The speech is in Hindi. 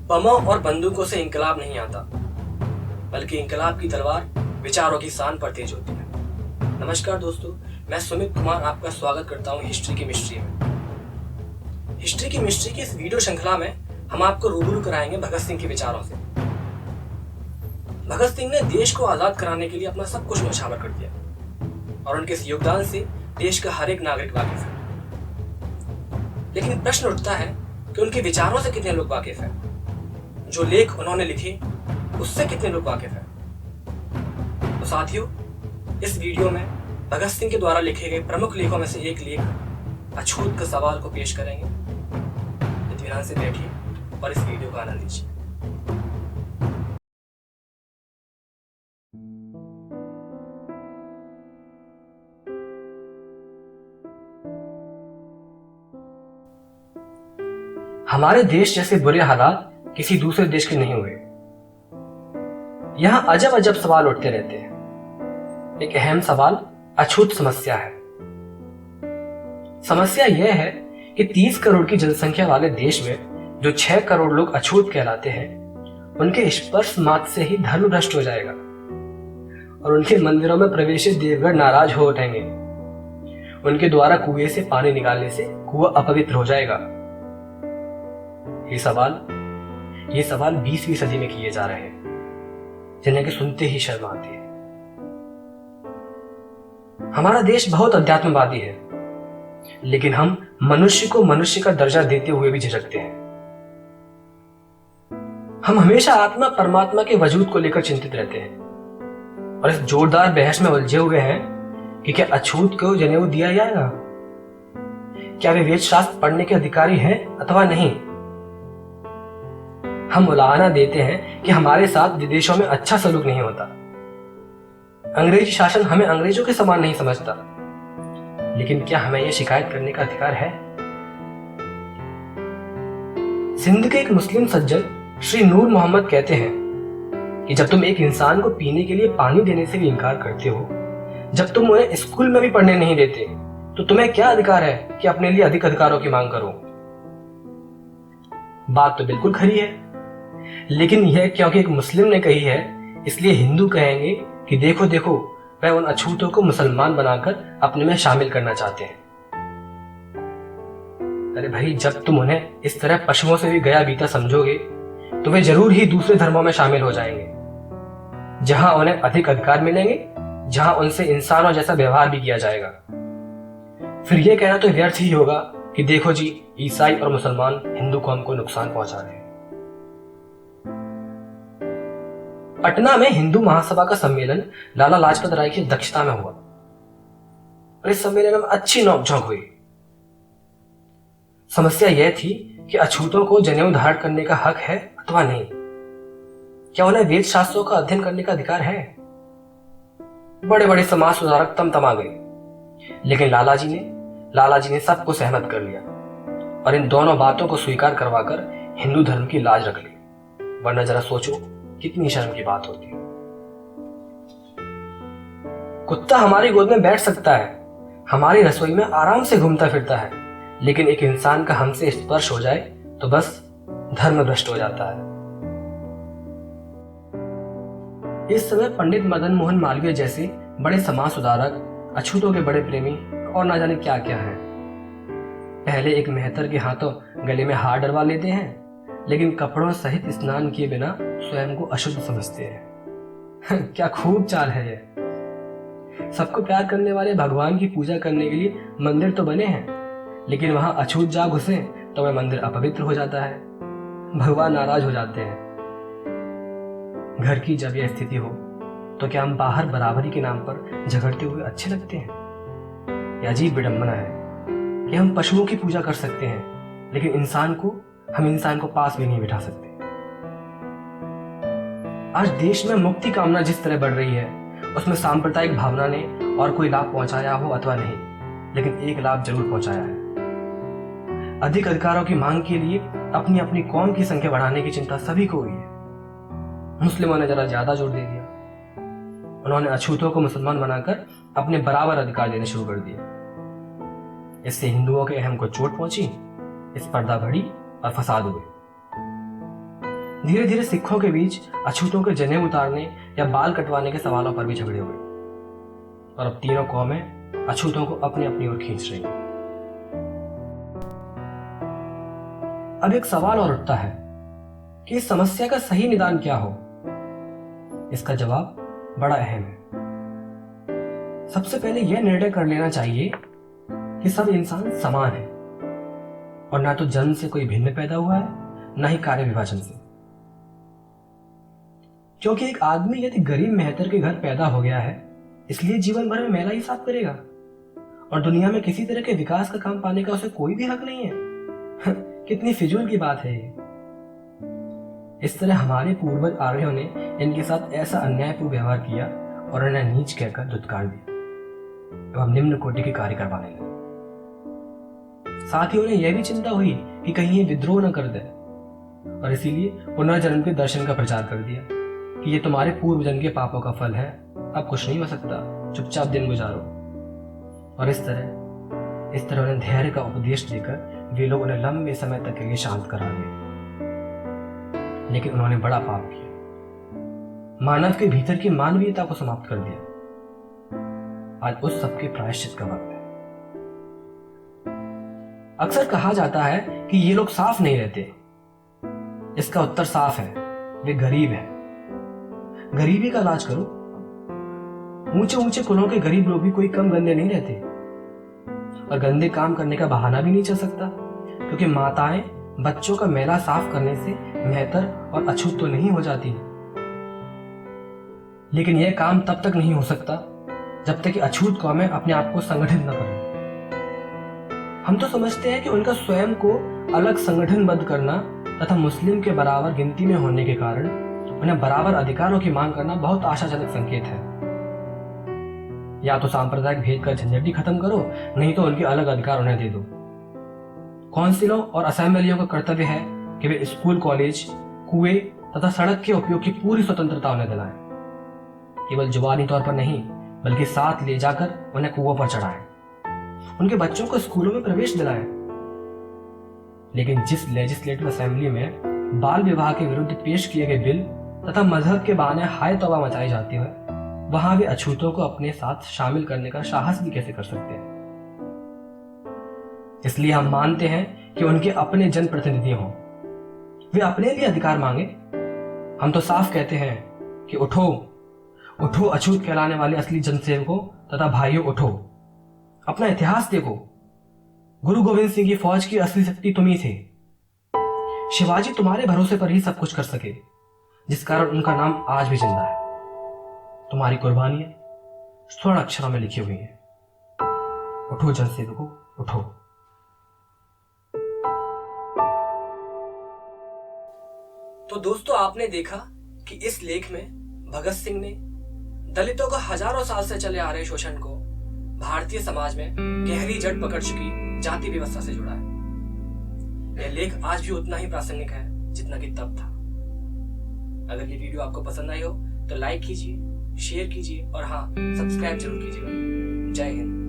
बमों और बंदूकों से इंकलाब नहीं आता, बल्कि इंकलाब की तलवार विचारों की शान पर तेज होती है। नमस्कार दोस्तों, मैं सुमित कुमार आपका स्वागत करता हूँ हिस्ट्री की मिस्ट्री में। हिस्ट्री की मिस्ट्री की इस वीडियो श्रृंखला में हम आपको रूबरू कराएंगे भगत सिंह के विचारों से। भगत सिंह ने देश को आजाद कराने के लिए अपना सब कुछ न्यौछावर कर दिया और उनके इस योगदान से देश का हर एक नागरिक वाकिफ है। लेकिन प्रश्न उठता है कि उनके विचारों से कितने लोग वाकिफ हैं? जो लेख उन्होंने लिखे उससे कितने लोग वाकिफ हैं? तो साथियों, इस वीडियो में भगत सिंह के द्वारा लिखे गए प्रमुख लेखों में से एक लेख अछूत के सवाल को पेश करेंगे। इत्मीनान से बैठिए और इस वीडियो का आनंद लीजिए। हमारे देश जैसे बुरे हालात किसी दूसरे देश के नहीं हुए। यहां अजब अजब सवाल उठते रहते हैं। एक अहम सवाल अछूत समस्या है। समस्या यह है कि 30 करोड़ की जनसंख्या वाले देश में जो 6 करोड़ लोग अछूत कहलाते हैं, उनके स्पर्श मात्र से ही धर्म भ्रष्ट हो जाएगा और उनके मंदिरों में प्रवेशित देवगण नाराज हो उठेंगे। उनके द्वारा कुएं से पानी निकालने से कुआं अपवित्र हो जाएगा। ये सवाल 20वीं सदी में किए जा रहे हैं, जिन्हें कि सुनते ही शर्म आती है। हमारा देश बहुत अध्यात्मवादी है, लेकिन हम मनुष्य को मनुष्य का दर्जा देते हुए भी झिझकते हैं। हम हमेशा आत्मा परमात्मा के वजूद को लेकर चिंतित रहते हैं और इस जोरदार बहस में उलझे हुए हैं कि क्या अछूत को जनेऊ दिया जाएगा, क्या वे वेद शास्त्र पढ़ने के अधिकारी हैं अथवा नहीं। हम उलाहना देते हैं कि हमारे साथ विदेशों में अच्छा सलूक नहीं होता। अंग्रेजी शासन हमें अंग्रेजों के समान नहीं समझता, लेकिन क्या हमें यह शिकायत करने का अधिकार है? सिंध के एक मुस्लिम सज्जन श्री नूर मोहम्मद कहते हैं कि जब तुम एक इंसान को पीने के लिए पानी देने से भी इनकार करते हो, जब तुम उन्हें स्कूल में भी पढ़ने नहीं देते, तो तुम्हें क्या अधिकार है कि अपने लिए अधिक अधिकारों की मांग करो? बात तो बिल्कुल खरी है, लेकिन यह क्योंकि एक मुस्लिम ने कही है, इसलिए हिंदू कहेंगे कि देखो देखो, वह उन अछूतों को मुसलमान बनाकर अपने में शामिल करना चाहते हैं। अरे भाई, जब तुम उन्हें इस तरह पशुओं से भी गया बीता समझोगे, तो वे जरूर ही दूसरे धर्मों में शामिल हो जाएंगे, जहां उन्हें अधिक अधिकार मिलेंगे, जहां उनसे इंसानों जैसा व्यवहार भी किया जाएगा। फिर यह कहना तो व्यर्थ ही होगा कि देखो जी, ईसाई और मुसलमान हिंदू कौम को नुकसान पहुंचा रहे हैं। पटना में हिंदू महासभा का सम्मेलन लाला लाजपत राय की अध्यक्षता में हुआ और इस सम्मेलन में अच्छी नोकझोंक हुई। समस्या यह थी कि अछूतों को जनेऊ धारण करने का हक है अथवा नहीं। क्या उन्हें वेद शास्त्रों का अध्ययन करने का अधिकार है? बड़े बड़े समाज सुधारक तमा गए, लेकिन लाला जी ने सबको सहमत कर लिया और इन दोनों बातों को स्वीकार करवाकर हिंदू धर्म की लाज रख ली। वरना जरा सोचो, कितनी शर्म की बात होती है। कुत्ता हमारी गोद में बैठ सकता है, हमारी रसोई में आराम से घूमता फिरता है, लेकिन एक इंसान का हमसे स्पर्श हो जाए तो बस धर्म भ्रष्ट हो जाता है। इस समय पंडित मदन मोहन मालवीय जैसे बड़े समाज सुधारक, अछूतों के बड़े प्रेमी और ना जाने क्या क्या हैं। पहले एक मेहतर के हाथों गले में हार डलवा लेते हैं, लेकिन कपड़ों सहित स्नान किए बिना स्वयं को अशुद्ध समझते हैं। क्या खूब चाल है ये। सबको प्यार करने वाले भगवान की पूजा करने के लिए मंदिर तो बने हैं, लेकिन वहां अछूत जा घुसे तो वह मंदिर अपवित्र हो जाता है, भगवान नाराज हो जाते हैं। घर की जब यह स्थिति हो, तो क्या हम बाहर बराबरी के नाम पर झगड़ते हुए अच्छे लगते हैं? यह अजीब विडंबना है कि हम पशुओं की पूजा कर सकते हैं, लेकिन हम इंसान को पास भी नहीं बिठा सकते। आज देश में मुक्ति कामना जिस तरह बढ़ रही है, उसमें सांप्रदायिक भावना ने और कोई लाभ पहुंचाया हो अथवा नहीं, लेकिन एक लाभ जरूर पहुंचाया है। अधिक अधिकारों की मांग के लिए अपनी अपनी कौम की संख्या बढ़ाने की चिंता सभी को हुई है। मुस्लिमों ने जरा ज्यादा जोर दे दिया। उन्होंने अछूतों को मुसलमान बनाकर अपने बराबर अधिकार देने शुरू कर दिए। इससे हिंदुओं के अहम को चोट पहुंची, इस पर्दा बढ़ी और फसाद हुए। धीरे धीरे सिखों के बीच अछूतों के जनेऊ उतारने या बाल कटवाने के सवालों पर भी झगड़े हुए और अब तीनों कौमें अछूतों को अपनी अपनी ओर खींच रही हैं। अब एक सवाल और उठता है कि इस समस्या का सही निदान क्या हो। इसका जवाब बड़ा अहम है। सबसे पहले यह निर्णय कर लेना चाहिए कि सब इंसान समान है और ना तो जन्म से कोई भिन्न पैदा हुआ है, ना ही कार्य विभाजन से। क्योंकि एक आदमी यदि गरीब मेहतर के घर पैदा हो गया है, इसलिए जीवन भर में मैला ही साफ करेगा और दुनिया में किसी तरह के विकास का काम पाने का उसे कोई भी हक नहीं है। कितनी फिजूल की बात है ये। इस तरह हमारे पूर्वज आर्यों ने इनके साथ ऐसा अन्यायपूर्ण व्यवहार किया और उन्हें नीच कहकर धुतकार दिया एवं निम्न कोटि के कार्य करवाने लगे। साथ ही उन्हें यह भी चिंता हुई कि कहीं ये विद्रोह न कर दे और इसीलिए पुनर्जन्म के दर्शन का प्रचार कर दिया कि ये तुम्हारे पूर्व जन्म के पापों का फल है, अब कुछ नहीं हो सकता, चुपचाप दिन गुजारो। और इस तरह उन्हें धैर्य का उपदेश देकर वे लोग उन्हें लंबे समय तक के लिए शांत करा दिए। लेकिन उन्होंने बड़ा पाप किया, मानव के भीतर की मानवीयता को समाप्त कर दिया। आज उस सबके प्रायश्चित का वक्त है। अक्सर कहा जाता है कि ये लोग साफ नहीं रहते। इसका उत्तर साफ है, वे गरीब हैं। गरीबी का इलाज करो। ऊंचे ऊंचे कुलों के गरीब लोग भी कोई कम गंदे नहीं रहते और गंदे काम करने का बहाना भी नहीं चल सकता, क्योंकि माताएं बच्चों का मैला साफ करने से मेहतर और अछूत तो नहीं हो जाती। लेकिन यह काम तब तक नहीं हो सकता जब तक कि अछूत कौमें अपने आप को संगठित न करें। हम तो समझते हैं कि उनका स्वयं को अलग संगठनबद्ध करना तथा मुस्लिम के बराबर गिनती में होने के कारण उन्हें बराबर अधिकारों की मांग करना बहुत आशाजनक संकेत है। या तो सांप्रदायिक भेद का झंझट ही खत्म करो, नहीं तो उनके अलग अधिकार उन्हें दे दो। काउंसिलों और असेंबलियों का कर्तव्य है कि वे स्कूल, कॉलेज, कुएं तथा सड़क के उपयोग की पूरी स्वतंत्रता उन्हें दिलाएं। केवल जुबानी तौर पर नहीं, बल्कि साथ ले जाकर उन्हें कुओं पर चढ़ाएं। उनके बच्चों को स्कूलों में प्रवेश दिलाएं। लेकिन जिस लेजिस्लेटिव असेंबली में बाल विवाह के विरुद्ध पेश किए गए बिल तथा मजहब के बहाने हाय तौबा मचाई जाती है, वहां वे अछूतों को अपने साथ शामिल करने का साहस भी कैसे कर सकते हैं। इसलिए हम मानते हैं कि उनके अपने जनप्रतिनिधि हों, वे अपने लिए अधिकार मांगे। हम तो साफ कहते हैं कि उठो उठो, अछूत कहलाने वाले असली जनसेवकों तथा भाइयों, उठो। अपना इतिहास देखो। गुरु गोविंद सिंह की फौज की असली शक्ति तुम ही थे। शिवाजी तुम्हारे भरोसे पर ही सब कुछ कर सके, जिस कारण उनका नाम आज भी जिंदा है। तुम्हारी कुर्बानियां स्वर्ण अक्षरों में लिखी हुई हैं। उठो जनसेवकों, उठो। तो दोस्तों, आपने देखा कि इस लेख में भगत सिंह ने दलितों का हजारों साल से चले आ रहे शोषण को भारतीय समाज में गहरी जड़ पकड़ चुकी जाति व्यवस्था से जुड़ा है। यह लेख आज भी उतना ही प्रासंगिक है जितना कि तब था। अगर ये वीडियो आपको पसंद आई हो तो लाइक कीजिए, शेयर कीजिए और हाँ, सब्सक्राइब जरूर कीजिएगा। जय हिंद।